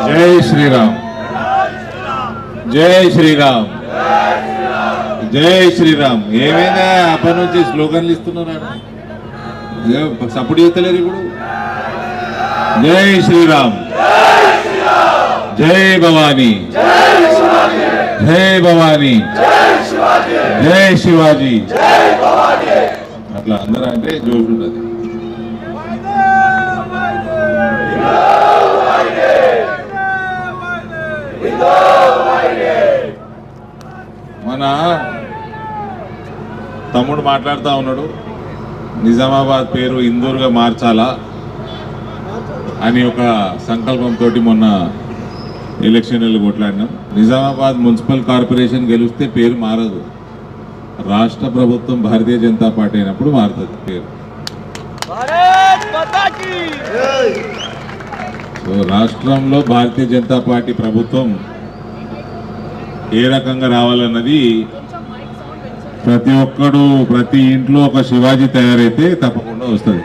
జై శ్రీరామ్, జై శ్రీరామ్, జై శ్రీరామ్. ఏమైనా అప్పటి నుంచి స్లోగన్లు ఇస్తున్నారా? సపోర్ట్ చేస్తలేరు ఇప్పుడు. జై శ్రీరామ్, జై భవానీ, జై భవానీ, జై శివాజీ. అట్లా అందరూ అంటే జోష్ ఉంటుంది. మన తమ్ముడు మాట్లాడుతూ ఉన్నాడు, నిజామాబాద్ పేరు ఇందూరుగా మార్చాలా అని ఒక సంకల్పంతో మొన్న ఎలక్షన్లు కొట్లాడినాం. నిజామాబాద్ మున్సిపల్ కార్పొరేషన్ గెలిస్తే పేరు మారదు, రాష్ట్ర ప్రభుత్వం భారతీయ జనతా పార్టీ అయినప్పుడు మారుతుంది పేరు. సో రాష్ట్రంలో భారతీయ జనతా పార్టీ ప్రభుత్వం ఏ రకంగా రావాలన్నది ప్రతి ఒక్కడు, ప్రతి ఇంట్లో ఒక శివాజీ తయారైతే తప్పకుండా వస్తుంది.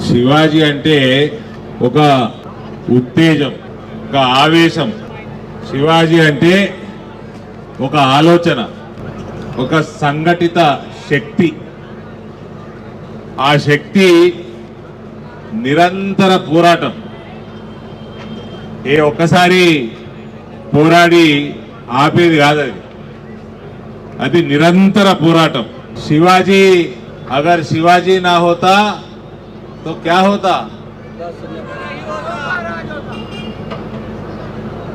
శివాజీ అంటే ఒక ఉత్తేజం, ఒక ఆవేశం. శివాజీ అంటే ఒక ఆలోచన, ఒక సంఘటిత శక్తి. ఆ శక్తి నిరంతర పోరాటం. ఒక్కసారి పోరాడి ఆపేది కాదు, అది నిరంతర పోరాటం. శివాజీ అగర్ శివాజీ నా హోతా తో క్యా హోతా?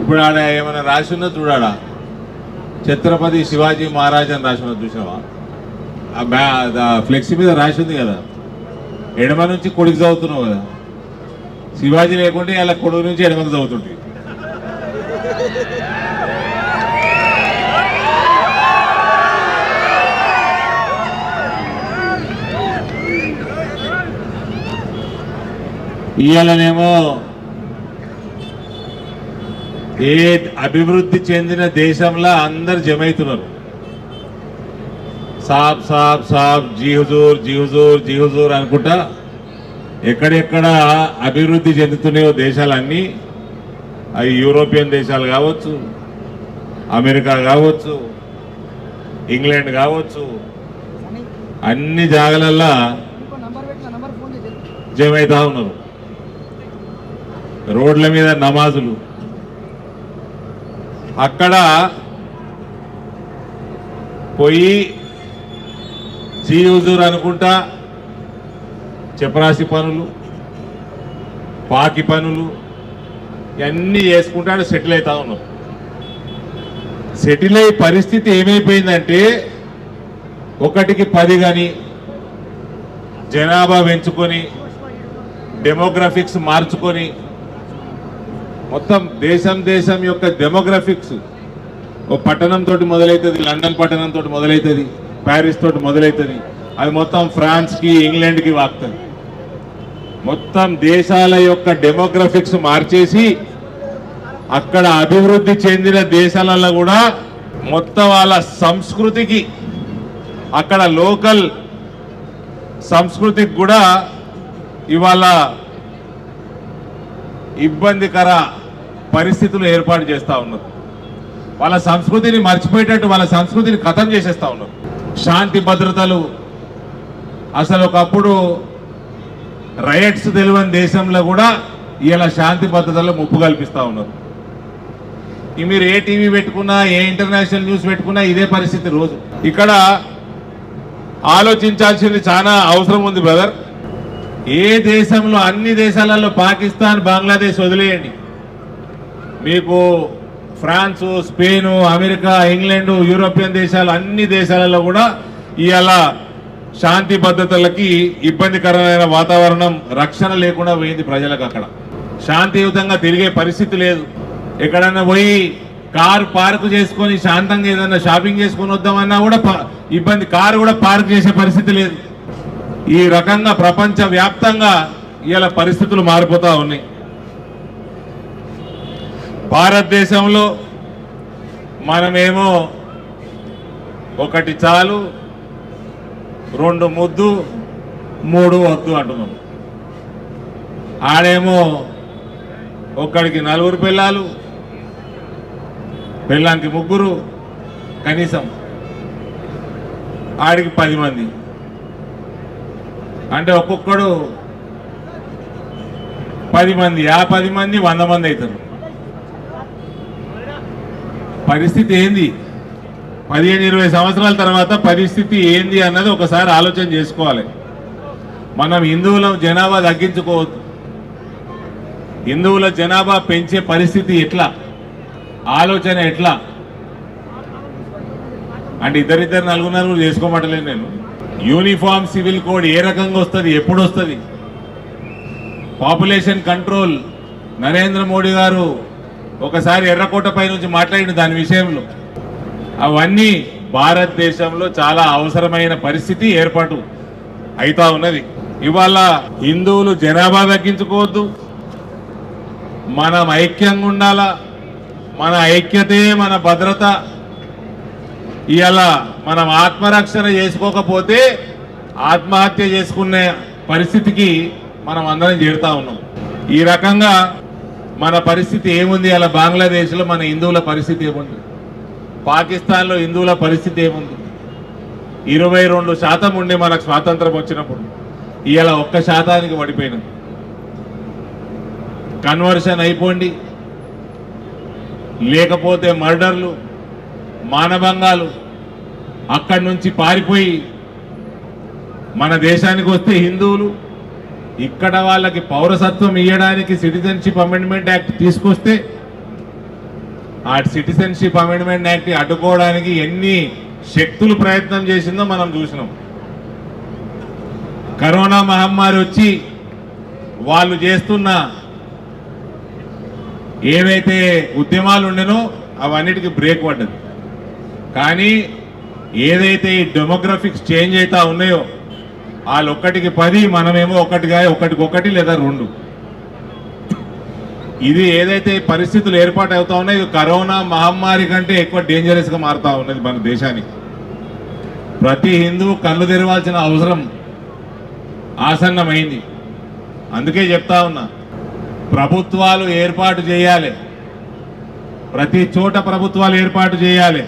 ఇప్పుడు ఆడ ఏమైనా రాసిన్నా చూడాడా, ఛత్రపతి శివాజీ మహారాజ్ అని రాసిన చూసినావా? ఫ్లెక్సీ మీద రాసి ఉంది కదా, ఎడమ నుంచి కొడుకు చదువుతున్నావు కదా. శివాజీ లేకుంటే ఇలా కొడుకు నుంచి ఎడమకు చదువుతుంది. ఇవాళనేమో ఏ అభివృద్ధి చెందిన దేశంలో అందరు జమైతున్నారు. సాబ్ సాబ్ సాబ్, జీ హుజూర్, జీ హుజూర్, జీ హుజూర్ అనుకుంటా ఎక్కడెక్కడ అభివృద్ధి చెందుతున్నాయో దేశాలన్నీ, అవి యూరోపియన్ దేశాలు కావచ్చు, అమెరికా కావచ్చు, ఇంగ్లాండ్ కావచ్చు, అన్ని జాగాలల్లో జమైతా ఉన్నారు. రోడ్ల మీద నమాజులు. అక్కడ పోయి జీ హుజూర్ అనుకుంటా చపరాసి పనులు, పాకి పనులు ఇవన్నీ చేసుకుంటాడు సెటిల్ అవుతా ఉన్నారు. సెటిల్ అయ్యే పరిస్థితి ఏమైపోయిందంటే, 1కి 10 కానీ జనాభా పెంచుకొని, డెమోగ్రఫిక్స్ మార్చుకొని, మొత్తం దేశం యొక్క డెమోగ్రఫిక్స్ ఓ పట్టణంతో మొదలవుతుంది, లండన్ పట్టణంతో మొదలవుతుంది, ప్యారిస్ తోటి మొదలవుతుంది, అది మొత్తం ఫ్రాన్స్కి, ఇంగ్లాండ్కి వాక్తుంది. మొత్తం దేశాల యొక్క డెమోగ్రఫిక్స్ మార్చేసి అక్కడ అభివృద్ధి చెందిన దేశాలలో కూడా మొత్తం వాళ్ళ సంస్కృతికి, అక్కడ లోకల్ సంస్కృతికి కూడా ఇవాళ ఇబ్బందికర పరిస్థితులు ఏర్పాటు చేస్తూ ఉన్నారు. వాళ్ళ సంస్కృతిని మర్చిపోయేటట్టు వాళ్ళ సంస్కృతిని ఖతం చేసేస్తూ ఉన్నారు. శాంతి భద్రతలు అసలు ఒకప్పుడు రైట్స్ తెలియని దేశంలో కూడా ఇలా శాంతి భద్రతలు ముప్పు కల్పిస్తూ ఉన్నారు. మీరు ఏ టీవీ పెట్టుకున్నా, ఏ ఇంటర్నేషనల్ న్యూస్ పెట్టుకున్నా ఇదే పరిస్థితి రోజు. ఇక్కడ ఆలోచించాల్సింది చాలా అవసరం ఉంది బ్రదర్. ఏ దేశంలో, అన్ని దేశాలలో, పాకిస్తాన్, బంగ్లాదేశ్ వదిలేయండి, మీకు France, Spain, America, England, European దేశాలు, అన్ని దేశాలలో కూడా ఇవాళ శాంతి భద్రతలకి ఇబ్బందికరమైన వాతావరణం, రక్షణ లేకుండా పోయింది ప్రజలకు. అక్కడ శాంతియుతంగా తిరిగే పరిస్థితి లేదు. ఎక్కడన్నా పోయి కారు పార్క్ చేసుకొని శాంతంగా ఏదన్నా షాపింగ్ చేసుకొని వద్దామన్నా కూడా ఇబ్బంది, కారు కూడా పార్క్ చేసే పరిస్థితి లేదు. ఈ రకంగా ప్రపంచ వ్యాప్తంగా ఇవాళ పరిస్థితులు మారిపోతూ ఉన్నాయి. భారతదేశంలో మనమేమో ఒకటి చాలు, 2 ముద్దు, 3 వద్దు అంటున్నాం. ఆడేమో ఒక్కడికి 4 పిల్లలు, పిల్లానికి 3 కనీసం, ఆడికి 10 మంది అంటే ఒక్కొక్కడు 10 మంది, ఆ 10 మంది 100 మంది అవుతారు. పరిస్థితి ఏంది? 15-20 సంవత్సరాల తర్వాత పరిస్థితి ఏంది అన్నది ఒకసారి ఆలోచన చేసుకోవాలి. మనం హిందువుల జనాభా తగ్గించుకోవద్దు. హిందువుల జనాభా పెంచే పరిస్థితి ఎట్లా, ఆలోచన ఎట్లా అంటే ఇద్దరిద్దరు 4 చేసుకోమంటలేదు నేను. యూనిఫామ్ సివిల్ కోడ్ ఏ రకంగా వస్తుంది, ఎప్పుడు వస్తుంది? పాపులేషన్ కంట్రోల్ నరేంద్ర మోడీ గారు ఒకసారి ఎర్రకోటపై నుంచి మాట్లాడిన దాని విషయంలో అవన్నీ భారతదేశంలో చాలా అవసరమైన పరిస్థితి ఏర్పాటు అవుతా ఉన్నది. ఇవాళ హిందువులు జనాభా తగ్గించుకోవద్దు, మనం ఐక్యంగా ఉండాలా, మన ఐక్యతే మన భద్రత. ఇవాళ మనం ఆత్మరక్షణ చేసుకోకపోతే ఆత్మహత్య చేసుకునే పరిస్థితికి మనం అందరం చేరుతా ఉన్నాం. ఈ రకంగా మన పరిస్థితి ఏముంది? అలా బంగ్లాదేశ్లో మన హిందువుల పరిస్థితి ఏముంది? పాకిస్తాన్లో హిందువుల పరిస్థితి ఏముంది? 22% ఉండి మనకు స్వాతంత్రం వచ్చినప్పుడు ఇవాళ 1% పడిపోయినాం. కన్వర్షన్ అయిపోండి, లేకపోతే మర్డర్లు, మానభంగాలు, అక్కడి నుంచి పారిపోయి మన దేశానికి వస్తే హిందువులు, ఇక్కడ వాళ్ళకి పౌరసత్వం ఇవ్వడానికి సిటిజన్షిప్ అమెండ్మెంట్ యాక్ట్ తీసుకొస్తే ఆ సిటిజన్షిప్ అమెండ్మెంట్ యాక్ట్ అడ్డుకోవడానికి ఎన్ని శక్తులు ప్రయత్నం చేసిందో మనం చూసినాం. కరోనా మహమ్మారి వచ్చి వాళ్ళు చేస్తున్న ఏవైతే ఉద్యమాలు ఉండేనో అవన్నిటికీ బ్రేక్ పడ్డది. కానీ ఏదైతే ఈ డెమోగ్రఫిక్స్ చేంజ్ అవుతా ఉన్నాయో వాళ్ళు 1కి 10, మనమేమో 1 లేదా 2. ఇది ఏదైతే పరిస్థితులు ఏర్పాటు అవుతా ఉన్నాయో ఇది కరోనా మహమ్మారి కంటే ఎక్కువ డేంజరస్గా మారుతా ఉన్నది మన దేశానికి. ప్రతి హిందువు కళ్ళు తెరవాల్సిన అవసరం ఆసన్నమైంది. అందుకే చెప్తా ఉన్నా, ప్రభుత్వాలు ఏర్పాటు చేయాలి, ప్రతి చోట ప్రభుత్వాలు ఏర్పాటు చేయాలి.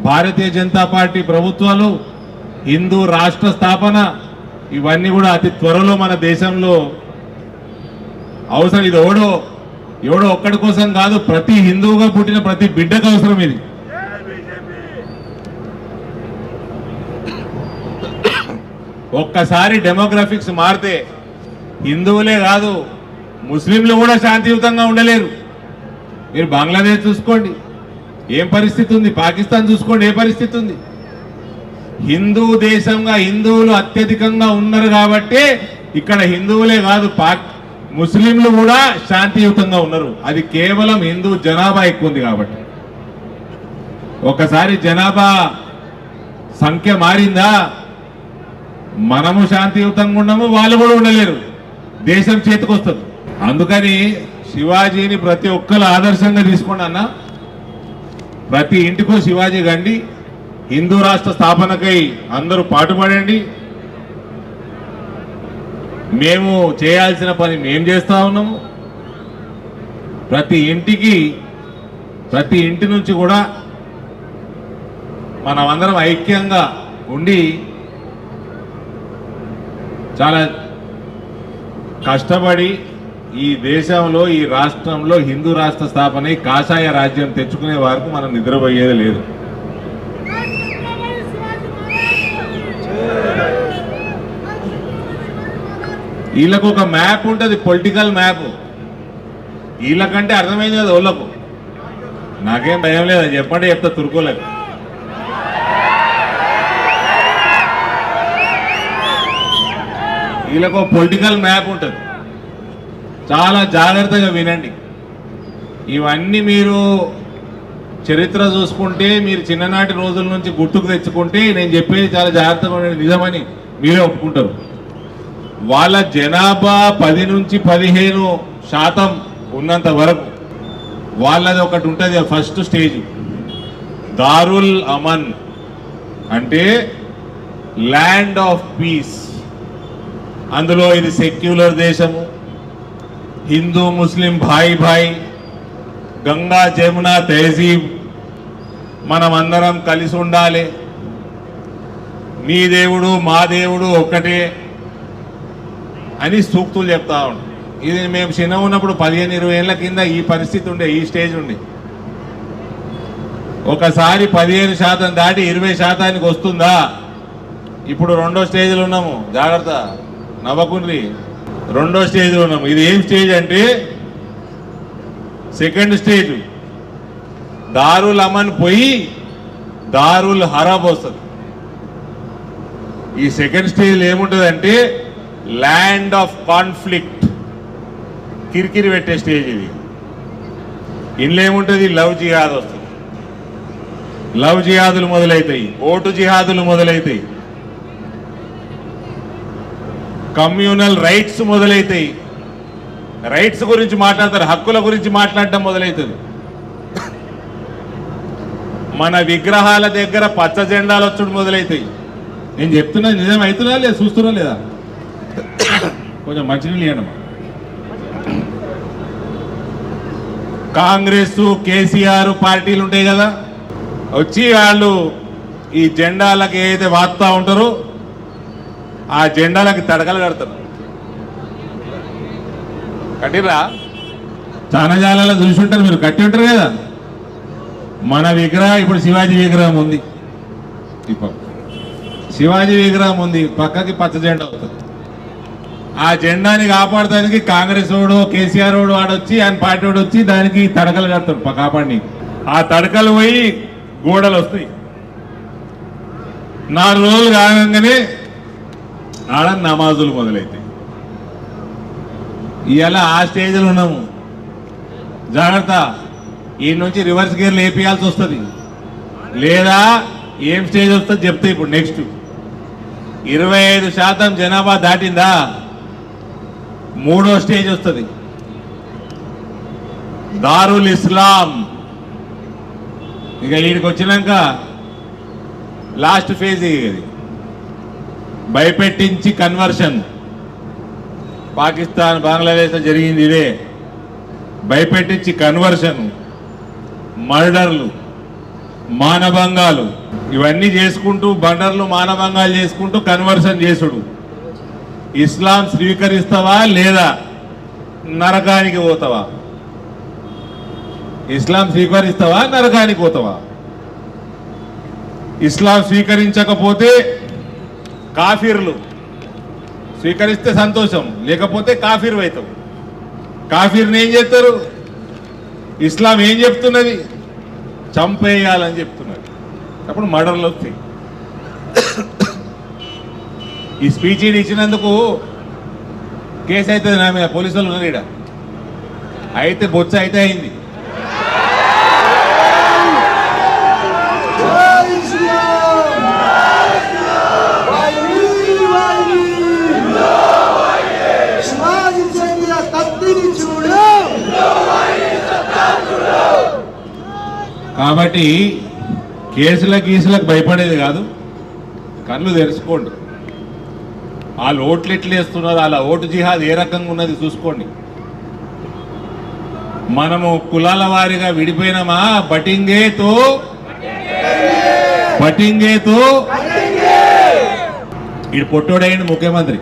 భారతీయ జనతా పార్టీ ప్రభుత్వాలు, హిందూ రాష్ట్ర స్థాపన, ఇవన్నీ కూడా అతి త్వరలో మన దేశంలో అవసరం. ఇది ఎవడో ఒక్కడి కోసం కాదు, ప్రతి హిందువుగా పుట్టిన ప్రతి బిడ్డకు అవసరం ఇది. ఒక్కసారి డెమోగ్రఫిక్స్ మారితే హిందువులే కాదు ముస్లింలు కూడా శాంతియుతంగా ఉండలేరు. మీరు బంగ్లాదేశ్ చూసుకోండి ఏం పరిస్థితి ఉంది, పాకిస్తాన్ చూసుకోండి ఏ పరిస్థితి ఉంది. హిందూ దేశంగా హిందువులు అత్యధికంగా ఉన్నారు కాబట్టి ఇక్కడ హిందువులే కాదు ముస్లింలు కూడా శాంతియుతంగా ఉన్నారు. అది కేవలం హిందూ జనాభా ఎక్కువ ఉంది కాబట్టి. ఒకసారి జనాభా సంఖ్య మారిందా మనము శాంతియుతంగా ఉండము, వాళ్ళు కూడా ఉండలేరు, దేశం చేతికొస్తుంది. అందుకని శివాజీని ప్రతి ఒక్కరు ఆదర్శంగా తీసుకోండి అన్న. ప్రతి ఇంటికో శివాజీ గండి, హిందూ రాష్ట్ర స్థాపనకై అందరూ పాటుపడండి. మేము చేయాల్సిన పని మేము చేస్తా ఉన్నాము. ప్రతి ఇంటి నుంచి కూడా మనమందరం ఐక్యంగా ఉండి చాలా కష్టపడి ఈ దేశంలో ఈ రాష్ట్రంలో హిందూ రాష్ట్ర స్థాపన కాషాయ రాజ్యం తెచ్చుకునే వరకు మనం నిద్రపోయేది లేదు. వీళ్ళకు ఒక మ్యాప్ ఉంటుంది, పొలిటికల్ మ్యాప్. వీళ్ళకంటే అర్థమైంది కదా వాళ్ళకు. నాకేం భయం లేదు, చెప్పండి చెప్తా తురుకోలేదు. వీళ్ళకు పొలిటికల్ మ్యాప్ ఉంటుంది, చాలా జాగ్రత్తగా వినండి. ఇవన్నీ మీరు చరిత్ర చూసుకుంటే, మీరు చిన్ననాటి రోజుల నుంచి గుర్తుకు తెచ్చుకుంటే నేను చెప్పేది చాలా జాగ్రత్తగా నిజమని మీరే ఒప్పుకుంటారు. వాళ్ళ జనాభా 10 నుంచి 15% ఉన్నంత వరకు వాళ్ళది ఒకటి ఉంటుంది. ఫస్ట్ స్టేజ్ దారుల్ అమన్ అంటే ల్యాండ్ ఆఫ్ పీస్. అందులో ఇది సెక్యులర్ దేశము, హిందూ ముస్లిం భాయి భాయి, గంగా జమున తహజీబ్, మనమందరం కలిసి ఉండాలి, మీ దేవుడు మా దేవుడు ఒక్కటే అని సూక్తులు చెప్తా ఉంటాం. ఇది మేము చిన్న ఉన్నప్పుడు 15-20 ఏళ్ల కింద ఈ పరిస్థితి ఉండే, ఈ స్టేజ్ ఉండే. ఒకసారి 15% దాటి 20% వస్తుందా? ఇప్పుడు రెండో స్టేజ్లో ఉన్నాము, జాగ్రత్త నవ్వకుండ్రి, రెండో స్టేజ్లో ఉన్నాము. ఇది ఏం స్టేజ్ అంటే సెకండ్ స్టేజ్. దారుల్ అమన్ పోయి దారుల్ హరబ్ వస్తుంది. ఈ సెకండ్ స్టేజ్లో ఏముంటుందంటే ల్యాండ్ ఆఫ్ కాన్ఫ్లిక్ట్, కిరికిరి పెట్టే స్టేజ్ ఇది. ఇందులో ఏముంటుంది? లవ్ జిహాద్ వస్తుంది, లవ్ జిహాదులు మొదలవుతాయి, ఓటు జిహాదులు మొదలవుతాయి, కమ్యూనల్ రైట్స్ మొదలవుతాయి. రైట్స్ గురించి మాట్లాడతారు, హక్కుల గురించి మాట్లాడటం మొదలవుతుంది. మన విగ్రహాల దగ్గర పచ్చ జెండాలు వచ్చుడు మొదలవుతాయి. నేను చెప్తున్నా నిజం అవుతున్నా లేదా? చూస్తున్నా లేదా? కొంచెం మంచినీళ్ళు ఇవ్వండి. కాంగ్రెస్ కేసీఆర్ పార్టీలు ఉంటాయి కదా, వచ్చి వాళ్ళు ఈ జెండాలకు ఏదైతే వాడుతూ ఉంటారో ఆ జెండాలకి తడకలు కడతారు. కట్టిరా? చాలా జాలలో చూసి ఉంటారు మీరు, కట్టి ఉంటారు కదా. మన విగ్రహం ఇప్పుడు శివాజీ విగ్రహం ఉంది, ఇప్పుడు శివాజీ విగ్రహం ఉంది, పక్కకి పచ్చ జెండా అవుతుంది. ఆ జెండాని కాపాడటానికి కాంగ్రెస్ వాడు కేసీఆర్ వాడు వాడొచ్చి ఆయన పార్టీ వాడు వచ్చి దానికి తడకలు కడతాడు కాపాడి. ఆ తడకలు పోయి గోడలు వస్తాయి. 4 రోజులు కాగానే ఆడ నమాజులు మొదలవుతాయి. ఇవాళ ఆ స్టేజ్లో ఉన్నాము, జాగ్రత్త. ఈ నుంచి రివర్స్ గేర్లు వేపియాల్సి వస్తుంది, లేదా ఏం స్టేజ్ వస్తుంది చెప్తే. ఇప్పుడు నెక్స్ట్ 25% జనాభా దాటిందా, 3వ స్టేజ్ వస్తుంది, దారుల్ ఇస్లాం. ఇక వీడికి వచ్చినాక లాస్ట్ ఫేజ్ ఇది, భయపెట్టించి కన్వర్షన్. పాకిస్తాన్ బంగ్లాదేశ్లో జరిగింది ఇదే, భయపెట్టించి కన్వర్షన్, మర్డర్లు, మానభంగాలు, ఇవన్నీ చేసుకుంటూ మర్డర్లు మానభంగాలు చేసుకుంటూ కన్వర్షన్ చేసుడు. ఇస్లాం స్వీకరిస్తావా లేదా నరకానికి పోతావా? ఇస్లాం స్వీకరిస్తావా నరకానికి పోతావా? ఇస్లాం స్వీకరించకపోతే కాఫీర్లు, స్వీకరిస్తే సంతోషం, లేకపోతే కాఫీర్ అవుతావు. కాఫీర్ని ఏం చేస్తారు? ఇస్లాం ఏం చెప్తున్నది? చంపేయాలని చెప్తున్నది. అప్పుడు మర్డర్లు వస్తాయి. ఈ స్పీచ్ ఇచ్చినందుకు కేసు అవుతుంది నా మీద, పోలీసు వాళ్ళు ఉన్నారు ఇక్కడ. అయితే బొచ్చ అయితే అయింది. కాబట్టి కేసులకు భయపడేది కాదు, కళ్ళు తెరుచుకోండి. వాళ్ళు ఓట్లు ఎట్లు వేస్తున్నారు, వాళ్ళ ఓటు జిహాద్ ఏ రకంగా ఉన్నది చూసుకోండి. మనము కులాల వారిగా విడిపోయినామా? బటింగేతో ఇటు పొట్టోడైంది ముఖ్యమంత్రి.